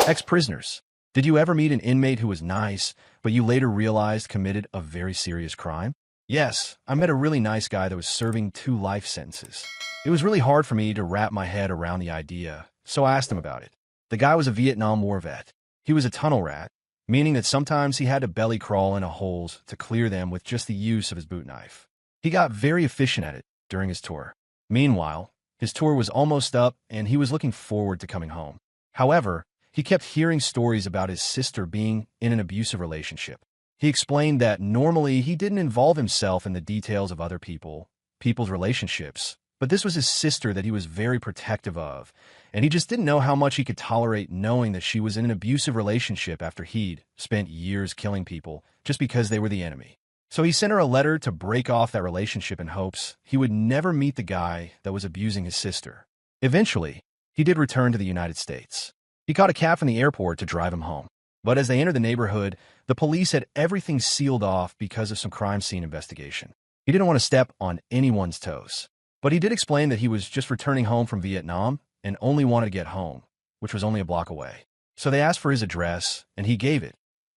Ex-prisoners. Did you ever meet an inmate who was nice, but you later realized committed a very serious crime? Yes, I met a really nice guy that was serving 2 life sentences. It was really hard for me to wrap my head around the idea, so I asked him about it. The guy was a Vietnam War vet. He was a tunnel rat, meaning that sometimes he had to belly crawl into holes to clear them with just the use of his boot knife. He got very efficient at it during his tour. Meanwhile, his tour was almost up and he was looking forward to coming home. However, he kept hearing stories about his sister being in an abusive relationship. He explained that normally he didn't involve himself in the details of other people's relationships, but this was his sister that he was very protective of, and he just didn't know how much he could tolerate knowing that she was in an abusive relationship after he'd spent years killing people just because they were the enemy. So he sent her a letter to break off that relationship in hopes he would never meet the guy that was abusing his sister. Eventually, he did return to the United States. He caught a cab from the airport to drive him home. But as they entered the neighborhood, the police had everything sealed off because of some crime scene investigation. He didn't want to step on anyone's toes. But he did explain that he was just returning home from Vietnam and only wanted to get home, which was only a block away. So they asked for his address, and he gave it,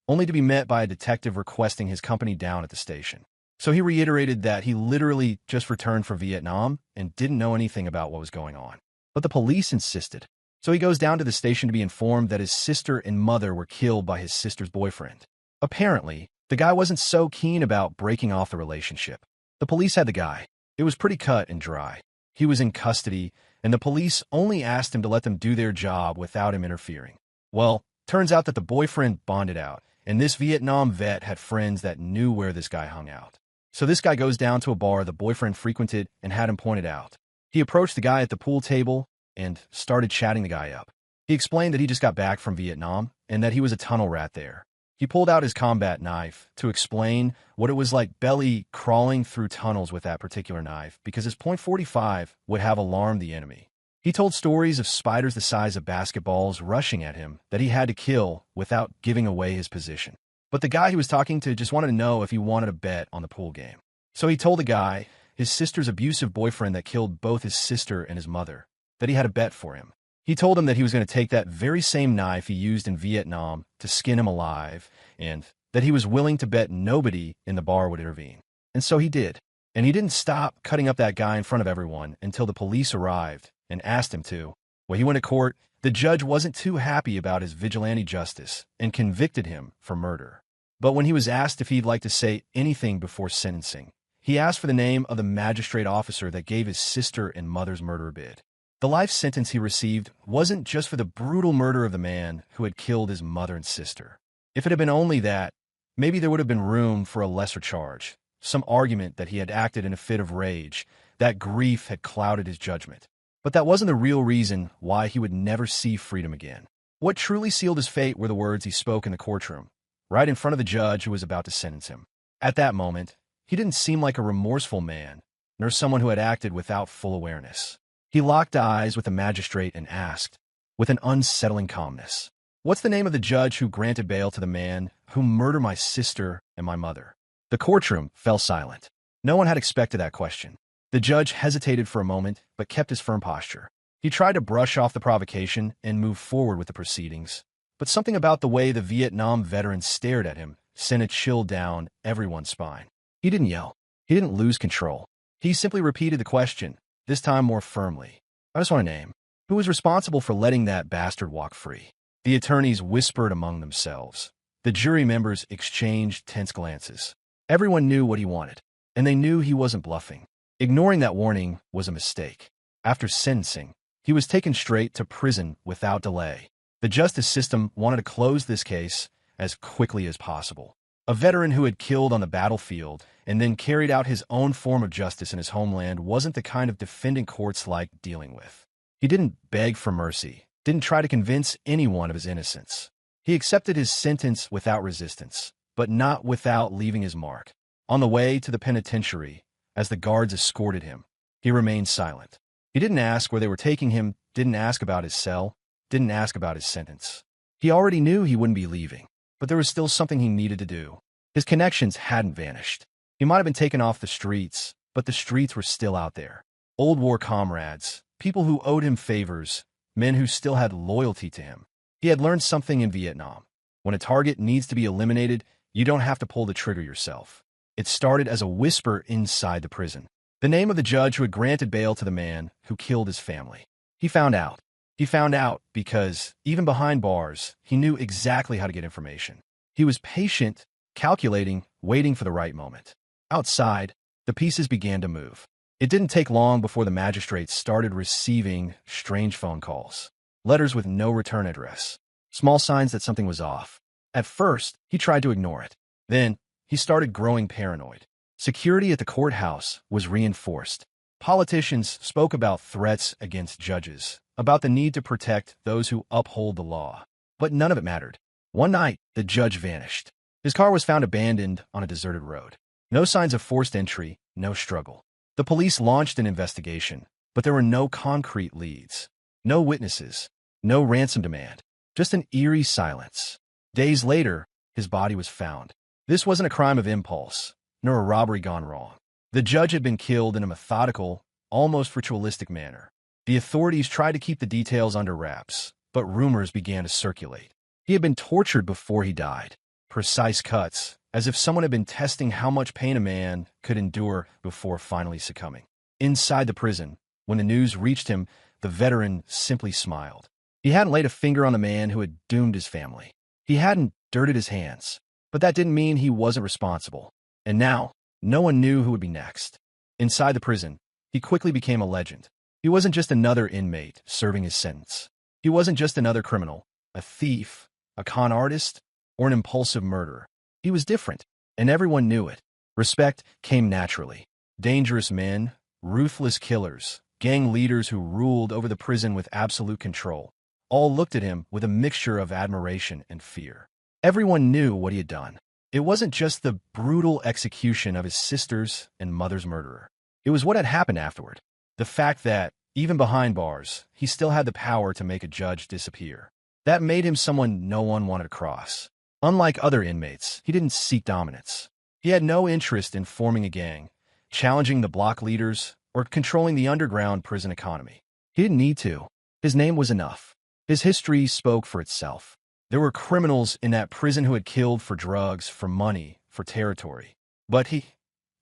only to be met by a detective requesting his company down at the station. So he reiterated that he literally just returned from Vietnam and didn't know anything about what was going on. But the police insisted. So he goes down to the station to be informed that his sister and mother were killed by his sister's boyfriend. Apparently, the guy wasn't so keen about breaking off the relationship. The police had the guy. It was pretty cut and dry. He was in custody, and the police only asked him to let them do their job without him interfering. Well, turns out that the boyfriend bonded out, and this Vietnam vet had friends that knew where this guy hung out. So this guy goes down to a bar the boyfriend frequented and had him pointed out. He approached the guy at the pool table and started chatting the guy up. He explained that he just got back from Vietnam and that he was a tunnel rat there. He pulled out his combat knife to explain what it was like belly crawling through tunnels with that particular knife because his .45 would have alarmed the enemy. He told stories of spiders the size of basketballs rushing at him that he had to kill without giving away his position. But the guy he was talking to just wanted to know if he wanted a bet on the pool game. So he told the guy, his sister's abusive boyfriend that killed both his sister and his mother, that he had a bet for him. He told him that he was going to take that very same knife he used in Vietnam to skin him alive, and that he was willing to bet nobody in the bar would intervene. And so he did. And he didn't stop cutting up that guy in front of everyone until the police arrived and asked him to. When he went to court, the judge wasn't too happy about his vigilante justice and convicted him for murder. But when he was asked if he'd like to say anything before sentencing, he asked for the name of the magistrate officer that gave his sister and mother's murder bid. The life sentence he received wasn't just for the brutal murder of the man who had killed his mother and sister. If it had been only that, maybe there would have been room for a lesser charge, some argument that he had acted in a fit of rage, that grief had clouded his judgment. But that wasn't the real reason why he would never see freedom again. What truly sealed his fate were the words he spoke in the courtroom, right in front of the judge who was about to sentence him. At that moment, he didn't seem like a remorseful man, nor someone who had acted without full awareness. He locked eyes with the magistrate and asked, with an unsettling calmness, "What's the name of the judge who granted bail to the man who murdered my sister and my mother?" The courtroom fell silent. No one had expected that question. The judge hesitated for a moment, but kept his firm posture. He tried to brush off the provocation and move forward with the proceedings, but something about the way the Vietnam veteran stared at him sent a chill down everyone's spine. He didn't yell. He didn't lose control. He simply repeated the question, this time more firmly. "I just want a name. Who was responsible for letting that bastard walk free?" The attorneys whispered among themselves. The jury members exchanged tense glances. Everyone knew what he wanted, and they knew he wasn't bluffing. Ignoring that warning was a mistake. After sentencing, he was taken straight to prison without delay. The justice system wanted to close this case as quickly as possible. A veteran who had killed on the battlefield and then carried out his own form of justice in his homeland wasn't the kind of defendant courts liked dealing with. He didn't beg for mercy, didn't try to convince anyone of his innocence. He accepted his sentence without resistance, but not without leaving his mark. On the way to the penitentiary, as the guards escorted him, he remained silent. He didn't ask where they were taking him, didn't ask about his cell, didn't ask about his sentence. He already knew he wouldn't be leaving, but there was still something he needed to do. His connections hadn't vanished. He might have been taken off the streets, but the streets were still out there. Old war comrades, people who owed him favors, men who still had loyalty to him. He had learned something in Vietnam. When a target needs to be eliminated, you don't have to pull the trigger yourself. It started as a whisper inside the prison. The name of the judge who had granted bail to the man who killed his family. He found out. He found out because, even behind bars, he knew exactly how to get information. He was patient, calculating, waiting for the right moment. Outside, the pieces began to move. It didn't take long before the magistrates started receiving strange phone calls, letters with no return address, small signs that something was off. At first, he tried to ignore it. Then, he started growing paranoid. Security at the courthouse was reinforced. Politicians spoke about threats against judges, about the need to protect those who uphold the law. But none of it mattered. One night, the judge vanished. His car was found abandoned on a deserted road. No signs of forced entry, no struggle. The police launched an investigation, but there were no concrete leads, no witnesses, no ransom demand, just an eerie silence. Days later, his body was found. This wasn't a crime of impulse, nor a robbery gone wrong. The judge had been killed in a methodical, almost ritualistic manner. The authorities tried to keep the details under wraps, but rumors began to circulate. He had been tortured before he died. Precise cuts, as if someone had been testing how much pain a man could endure before finally succumbing. Inside the prison, when the news reached him, the veteran simply smiled. He hadn't laid a finger on the man who had doomed his family. He hadn't dirtied his hands, but that didn't mean he wasn't responsible. And now, no one knew who would be next. Inside the prison, he quickly became a legend. He wasn't just another inmate serving his sentence. He wasn't just another criminal, a thief, a con artist, or an impulsive murderer. He was different, and everyone knew it. Respect came naturally. Dangerous men, ruthless killers, gang leaders who ruled over the prison with absolute control, all looked at him with a mixture of admiration and fear. Everyone knew what he had done. It wasn't just the brutal execution of his sister's and mother's murderer. It was what had happened afterward. The fact that, even behind bars, he still had the power to make a judge disappear. That made him someone no one wanted to cross. Unlike other inmates, he didn't seek dominance. He had no interest in forming a gang, challenging the block leaders, or controlling the underground prison economy. He didn't need to. His name was enough. His history spoke for itself. There were criminals in that prison who had killed for drugs, for money, for territory. But he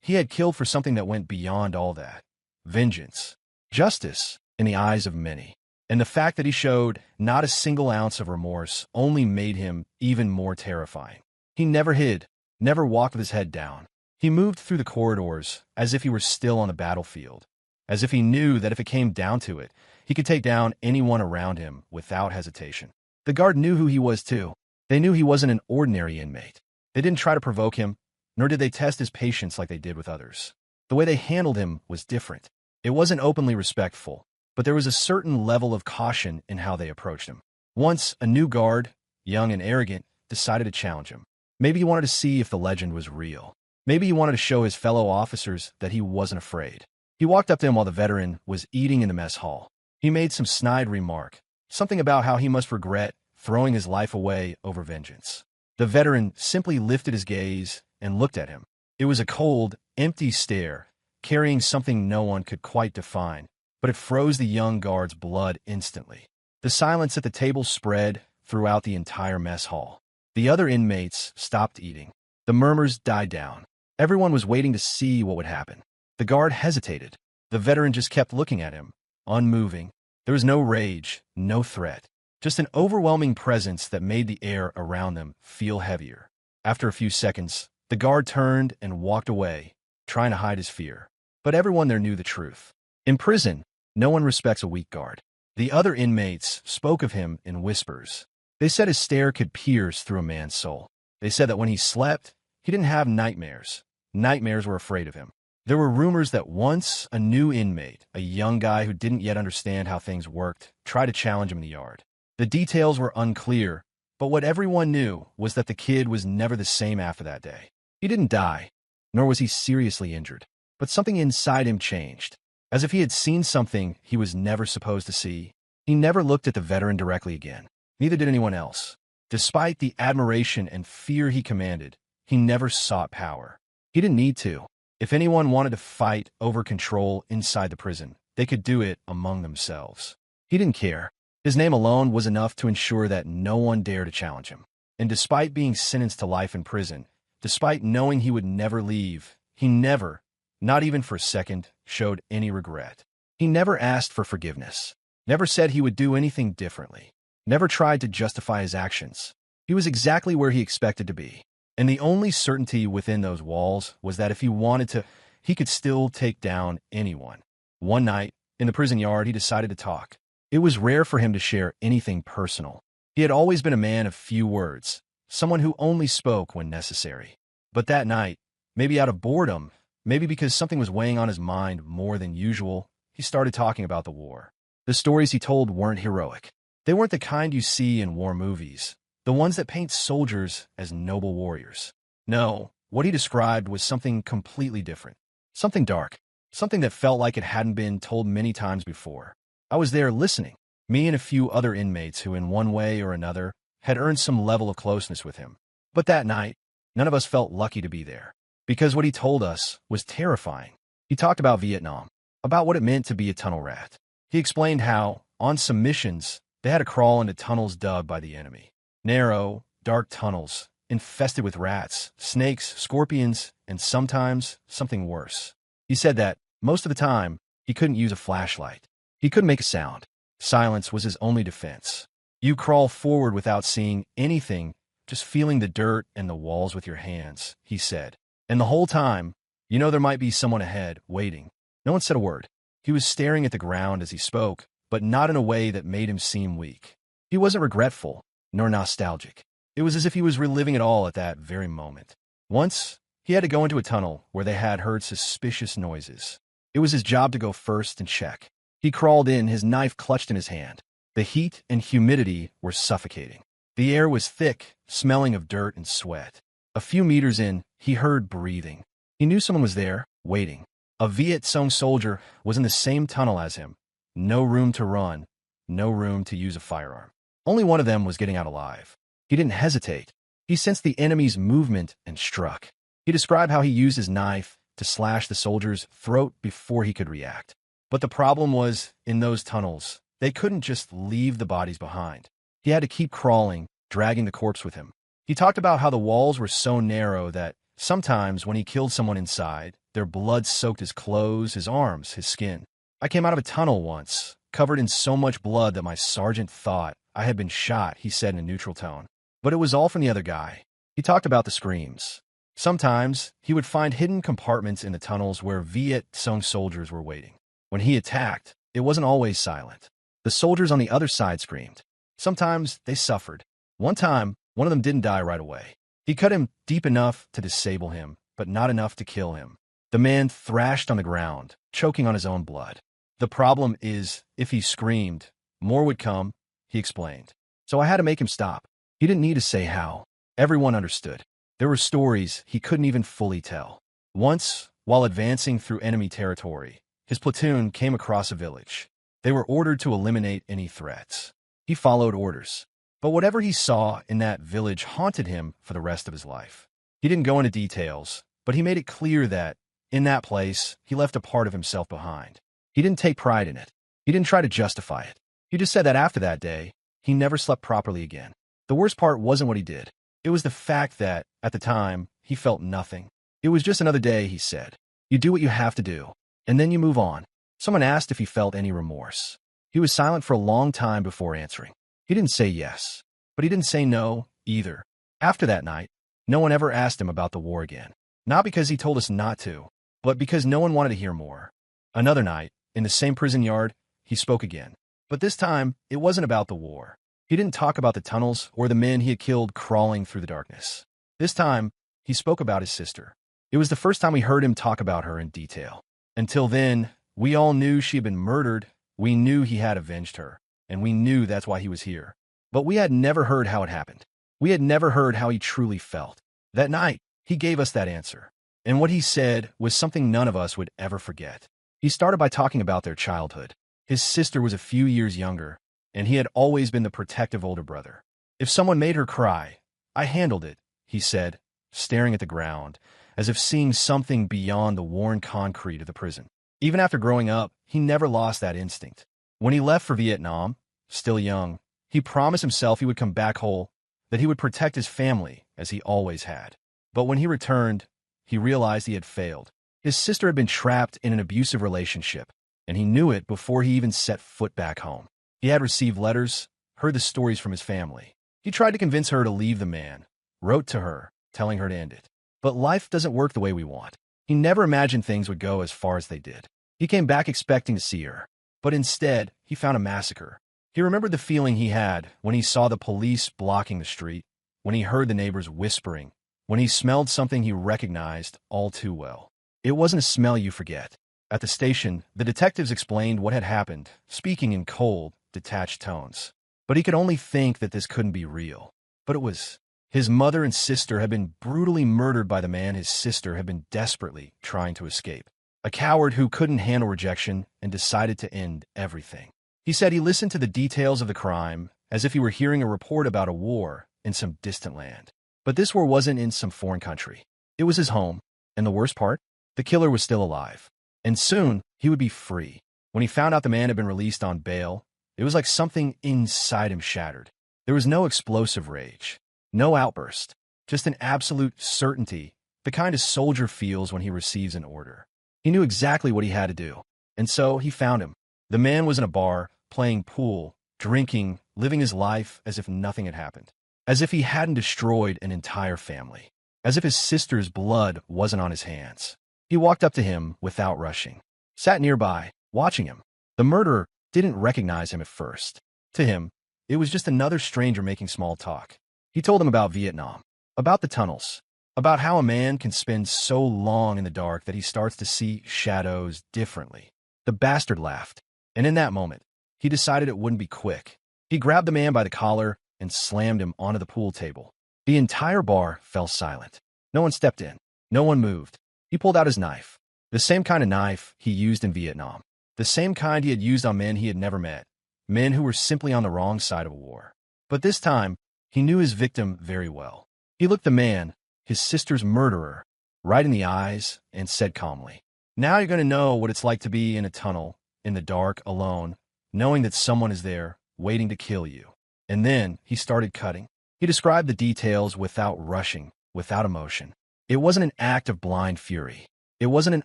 had killed for something that went beyond all that. Vengeance. Justice, in the eyes of many. And the fact that he showed not a single ounce of remorse only made him even more terrifying. He never hid, never walked with his head down. He moved through the corridors as if he were still on the battlefield, as if he knew that if it came down to it, he could take down anyone around him without hesitation. The guard knew who he was too. They knew he wasn't an ordinary inmate. They didn't try to provoke him, nor did they test his patience like they did with others. The way they handled him was different. It wasn't openly respectful, but there was a certain level of caution in how they approached him. Once, a new guard, young and arrogant, decided to challenge him. Maybe he wanted to see if the legend was real. Maybe he wanted to show his fellow officers that he wasn't afraid. He walked up to him while the veteran was eating in the mess hall. He made some snide remark, something about how he must regret throwing his life away over vengeance. The veteran simply lifted his gaze and looked at him. It was a cold, empty stare, carrying something no one could quite define, but it froze the young guard's blood instantly. The silence at the table spread throughout the entire mess hall. The other inmates stopped eating. The murmurs died down. Everyone was waiting to see what would happen. The guard hesitated. The veteran just kept looking at him, unmoving. There was no rage, no threat, just an overwhelming presence that made the air around them feel heavier. After a few seconds, the guard turned and walked away, trying to hide his fear. But everyone there knew the truth. In prison, no one respects a weak guard. The other inmates spoke of him in whispers. They said his stare could pierce through a man's soul. They said that when he slept, he didn't have nightmares. Nightmares were afraid of him. There were rumors that once a new inmate, a young guy who didn't yet understand how things worked, tried to challenge him in the yard. The details were unclear, but what everyone knew was that the kid was never the same after that day. He didn't die, nor was he seriously injured, but something inside him changed. As if he had seen something he was never supposed to see. He never looked at the veteran directly again. Neither did anyone else. Despite the admiration and fear he commanded, he never sought power. He didn't need to. If anyone wanted to fight over control inside the prison, they could do it among themselves. He didn't care. His name alone was enough to ensure that no one dared to challenge him. And despite being sentenced to life in prison, despite knowing he would never leave, he never, not even for a second, showed any regret. He never asked for forgiveness, never said he would do anything differently, never tried to justify his actions. He was exactly where he expected to be. And the only certainty within those walls was that if he wanted to, he could still take down anyone. One night, in the prison yard, he decided to talk. It was rare for him to share anything personal. He had always been a man of few words, someone who only spoke when necessary. But that night, maybe out of boredom, maybe because something was weighing on his mind more than usual, he started talking about the war. The stories he told weren't heroic. They weren't the kind you see in war movies, the ones that paint soldiers as noble warriors. No, what he described was something completely different. Something dark. Something that felt like it hadn't been told many times before. I was there listening, me and a few other inmates who in one way or another had earned some level of closeness with him. But that night, none of us felt lucky to be there, because what he told us was terrifying. He talked about Vietnam, about what it meant to be a tunnel rat. He explained how, on some missions, they had to crawl into tunnels dug by the enemy. Narrow, dark tunnels, infested with rats, snakes, scorpions, and sometimes something worse. He said that, most of the time, he couldn't use a flashlight. He couldn't make a sound. Silence was his only defense. You crawl forward without seeing anything, just feeling the dirt and the walls with your hands, he said. And the whole time, you know there might be someone ahead, waiting. No one said a word. He was staring at the ground as he spoke, but not in a way that made him seem weak. He wasn't regretful, nor nostalgic. It was as if he was reliving it all at that very moment. Once, he had to go into a tunnel where they had heard suspicious noises. It was his job to go first and check. He crawled in, his knife clutched in his hand. The heat and humidity were suffocating. The air was thick, smelling of dirt and sweat. A few meters in, he heard breathing. He knew someone was there, waiting. A Viet Cong soldier was in the same tunnel as him. No room to run, no room to use a firearm. Only one of them was getting out alive. He didn't hesitate. He sensed the enemy's movement and struck. He described how he used his knife to slash the soldier's throat before he could react. But the problem was, in those tunnels, they couldn't just leave the bodies behind. He had to keep crawling, dragging the corpse with him. He talked about how the walls were so narrow that sometimes when he killed someone inside, their blood soaked his clothes, his arms, his skin. I came out of a tunnel once, covered in so much blood that my sergeant thought I had been shot, he said in a neutral tone. But it was all from the other guy. He talked about the screams. Sometimes, he would find hidden compartments in the tunnels where Viet Cong soldiers were waiting. When he attacked, it wasn't always silent. The soldiers on the other side screamed. Sometimes, they suffered. One time, one of them didn't die right away. He cut him deep enough to disable him, but not enough to kill him. The man thrashed on the ground, choking on his own blood. The problem is, if he screamed, more would come, he explained. So I had to make him stop. He didn't need to say how. Everyone understood. There were stories he couldn't even fully tell. Once, while advancing through enemy territory, his platoon came across a village. They were ordered to eliminate any threats. He followed orders. But whatever he saw in that village haunted him for the rest of his life. He didn't go into details, but he made it clear that, in that place, he left a part of himself behind. He didn't take pride in it. He didn't try to justify it. He just said that after that day, he never slept properly again. The worst part wasn't what he did. It was the fact that, at the time, he felt nothing. It was just another day, he said. You do what you have to do, and then you move on. Someone asked if he felt any remorse. He was silent for a long time before answering. He didn't say yes, but he didn't say no either. After that night, no one ever asked him about the war again. Not because he told us not to, but because no one wanted to hear more. Another night, in the same prison yard, he spoke again. But this time, it wasn't about the war. He didn't talk about the tunnels or the men he had killed crawling through the darkness. This time, he spoke about his sister. It was the first time we heard him talk about her in detail. Until then, we all knew she had been murdered. We knew he had avenged her, and we knew that's why he was here. But we had never heard how it happened. We had never heard how he truly felt. That night, he gave us that answer. And what he said was something none of us would ever forget. He started by talking about their childhood. His sister was a few years younger, and he had always been the protective older brother. If someone made her cry, I handled it, he said, staring at the ground, as if seeing something beyond the worn concrete of the prison. Even after growing up, he never lost that instinct. When he left for Vietnam, still young, he promised himself he would come back whole, that he would protect his family as he always had. But when he returned, he realized he had failed. His sister had been trapped in an abusive relationship, and he knew it before he even set foot back home. He had received letters, heard the stories from his family. He tried to convince her to leave the man, wrote to her, telling her to end it. But life doesn't work the way we want. He never imagined things would go as far as they did. He came back expecting to see her, but instead, he found a massacre. He remembered the feeling he had when he saw the police blocking the street, when he heard the neighbors whispering, when he smelled something he recognized all too well. It wasn't a smell you forget. At the station, the detectives explained what had happened, speaking in cold, detached tones. But he could only think that this couldn't be real. But it was. His mother and sister had been brutally murdered by the man his sister had been desperately trying to escape. A coward who couldn't handle rejection and decided to end everything. He said he listened to the details of the crime as if he were hearing a report about a war in some distant land. But this war wasn't in some foreign country. It was his home, and the worst part? The killer was still alive. And soon, he would be free. When he found out the man had been released on bail, it was like something inside him shattered. There was no explosive rage, no outburst, just an absolute certainty, the kind a soldier feels when he receives an order. He knew exactly what he had to do, and so he found him. The man was in a bar, playing pool, drinking, living his life as if nothing had happened, as if he hadn't destroyed an entire family, as if his sister's blood wasn't on his hands. He walked up to him without rushing, sat nearby, watching him. The murderer didn't recognize him at first. To him, it was just another stranger making small talk. He told him about Vietnam, about the tunnels, about how a man can spend so long in the dark that he starts to see shadows differently. The bastard laughed, and in that moment, he decided it wouldn't be quick. He grabbed the man by the collar and slammed him onto the pool table. The entire bar fell silent. No one stepped in. No one moved. He pulled out his knife, the same kind of knife he used in Vietnam, the same kind he had used on men he had never met, men who were simply on the wrong side of a war. But this time, he knew his victim very well. He looked the man, his sister's murderer, right in the eyes and said calmly, "Now you're going to know what it's like to be in a tunnel, in the dark, alone, knowing that someone is there, waiting to kill you." And then he started cutting. He described the details without rushing, without emotion. It wasn't an act of blind fury. It wasn't an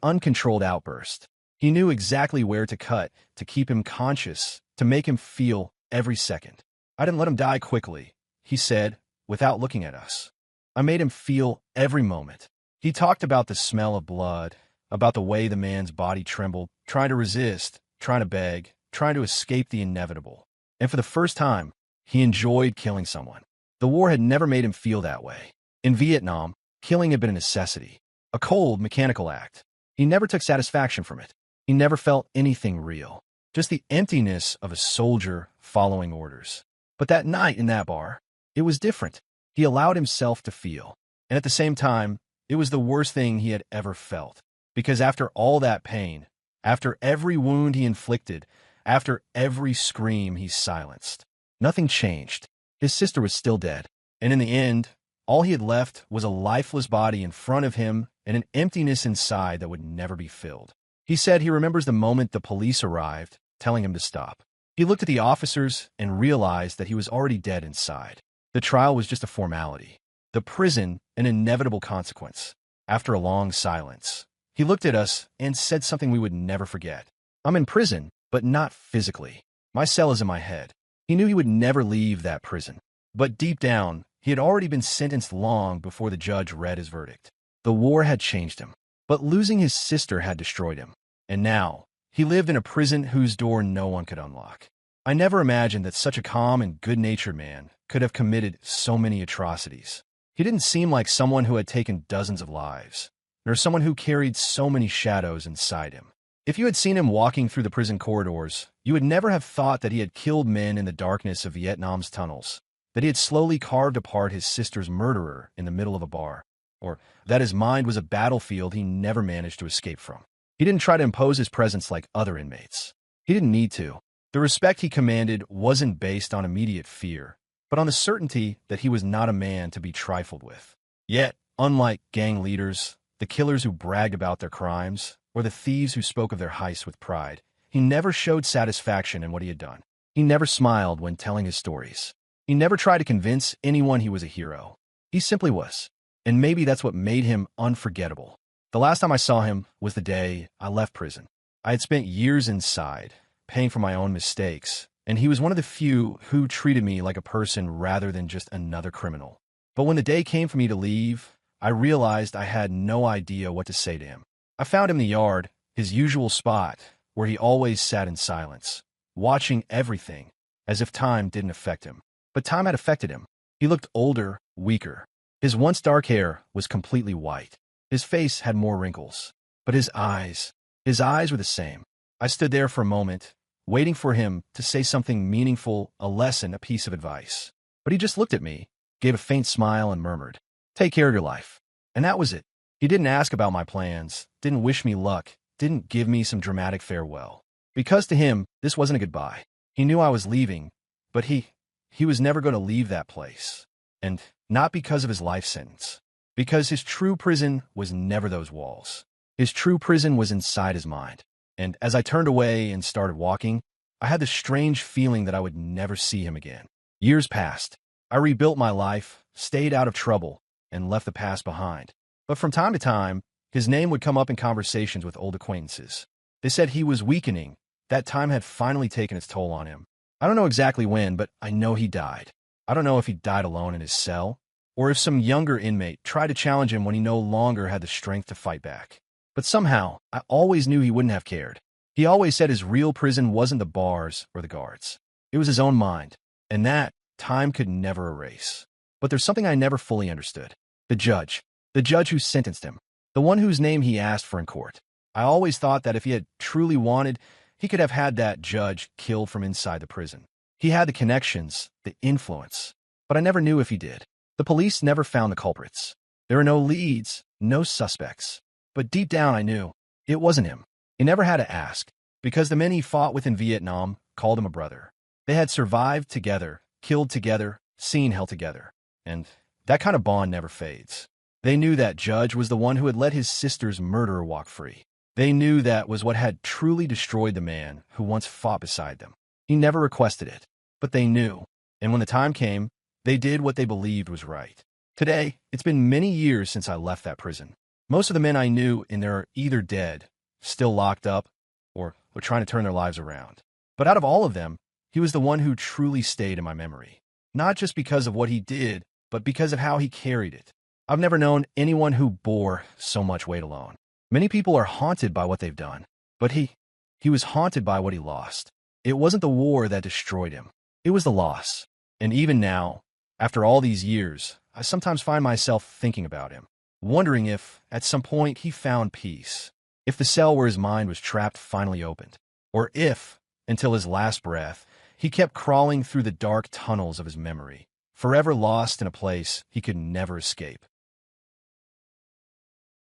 uncontrolled outburst. He knew exactly where to cut, to keep him conscious, to make him feel every second. "I didn't let him die quickly," he said, without looking at us. "I made him feel every moment." He talked about the smell of blood, about the way the man's body trembled, trying to resist, trying to beg, trying to escape the inevitable. And for the first time, he enjoyed killing someone. The war had never made him feel that way. In Vietnam, killing had been a necessity, a cold, mechanical act. He never took satisfaction from it. He never felt anything real, just the emptiness of a soldier following orders. But that night in that bar, it was different. He allowed himself to feel. And at the same time, it was the worst thing he had ever felt. Because after all that pain, after every wound he inflicted, after every scream he silenced, nothing changed. His sister was still dead. And in the end, all he had left was a lifeless body in front of him and an emptiness inside that would never be filled. He said he remembers the moment the police arrived, telling him to stop. He looked at the officers and realized that he was already dead inside. The trial was just a formality. The prison, an inevitable consequence. After a long silence, he looked at us and said something we would never forget. "I'm in prison, but not physically. My cell is in my head." He knew he would never leave that prison. But deep down, he had already been sentenced long before the judge read his verdict. The war had changed him, but losing his sister had destroyed him. And now, he lived in a prison whose door no one could unlock. I never imagined that such a calm and good-natured man could have committed so many atrocities. He didn't seem like someone who had taken dozens of lives, nor someone who carried so many shadows inside him. If you had seen him walking through the prison corridors, you would never have thought that he had killed men in the darkness of Vietnam's tunnels, that he had slowly carved apart his sister's murderer in the middle of a bar, or that his mind was a battlefield he never managed to escape from. He didn't try to impose his presence like other inmates. He didn't need to. The respect he commanded wasn't based on immediate fear, but on the certainty that he was not a man to be trifled with. Yet, unlike gang leaders, the killers who bragged about their crimes, or the thieves who spoke of their heists with pride, he never showed satisfaction in what he had done. He never smiled when telling his stories. He never tried to convince anyone he was a hero. He simply was. And maybe that's what made him unforgettable. The last time I saw him was the day I left prison. I had spent years inside, paying for my own mistakes, and he was one of the few who treated me like a person rather than just another criminal. But when the day came for me to leave, I realized I had no idea what to say to him. I found him in the yard, his usual spot, where he always sat in silence, watching everything, as if time didn't affect him. But time had affected him. He looked older, weaker. His once dark hair was completely white. His face had more wrinkles. But his eyes were the same. I stood there for a moment, waiting for him to say something meaningful, a lesson, a piece of advice. But he just looked at me, gave a faint smile, and murmured, "Take care of your life." And that was it. He didn't ask about my plans, didn't wish me luck, didn't give me some dramatic farewell. Because to him, this wasn't a goodbye. He knew I was leaving, but he was never going to leave that place. And not because of his life sentence. Because his true prison was never those walls. His true prison was inside his mind. And as I turned away and started walking, I had the strange feeling that I would never see him again. Years passed. I rebuilt my life, stayed out of trouble, and left the past behind. But from time to time, his name would come up in conversations with old acquaintances. They said he was weakening, that time had finally taken its toll on him. I don't know exactly when, but I know he died. I don't know if he died alone in his cell, or if some younger inmate tried to challenge him when he no longer had the strength to fight back. But somehow, I always knew he wouldn't have cared. He always said his real prison wasn't the bars or the guards. It was his own mind, and that time could never erase. But there's something I never fully understood. The judge who sentenced him, the one whose name he asked for in court. I always thought that if he had truly wanted, he could have had that judge killed from inside the prison. He had the connections, the influence, but I never knew if he did. The police never found the culprits. There were no leads, no suspects. But deep down I knew it wasn't him. He never had to ask, because the men he fought with in Vietnam called him a brother. They had survived together, killed together, seen hell together. And that kind of bond never fades. They knew that judge was the one who had let his sister's murderer walk free. They knew that was what had truly destroyed the man who once fought beside them. He never requested it, but they knew. And when the time came, they did what they believed was right. Today, it's been many years since I left that prison. Most of the men I knew in there are either dead, still locked up, or were trying to turn their lives around. But out of all of them, he was the one who truly stayed in my memory. Not just because of what he did, but because of how he carried it. I've never known anyone who bore so much weight alone. Many people are haunted by what they've done, but he was haunted by what he lost. It wasn't the war that destroyed him. It was the loss. And even now, after all these years, I sometimes find myself thinking about him, wondering if, at some point, he found peace. If the cell where his mind was trapped finally opened. Or if, until his last breath, he kept crawling through the dark tunnels of his memory, forever lost in a place he could never escape.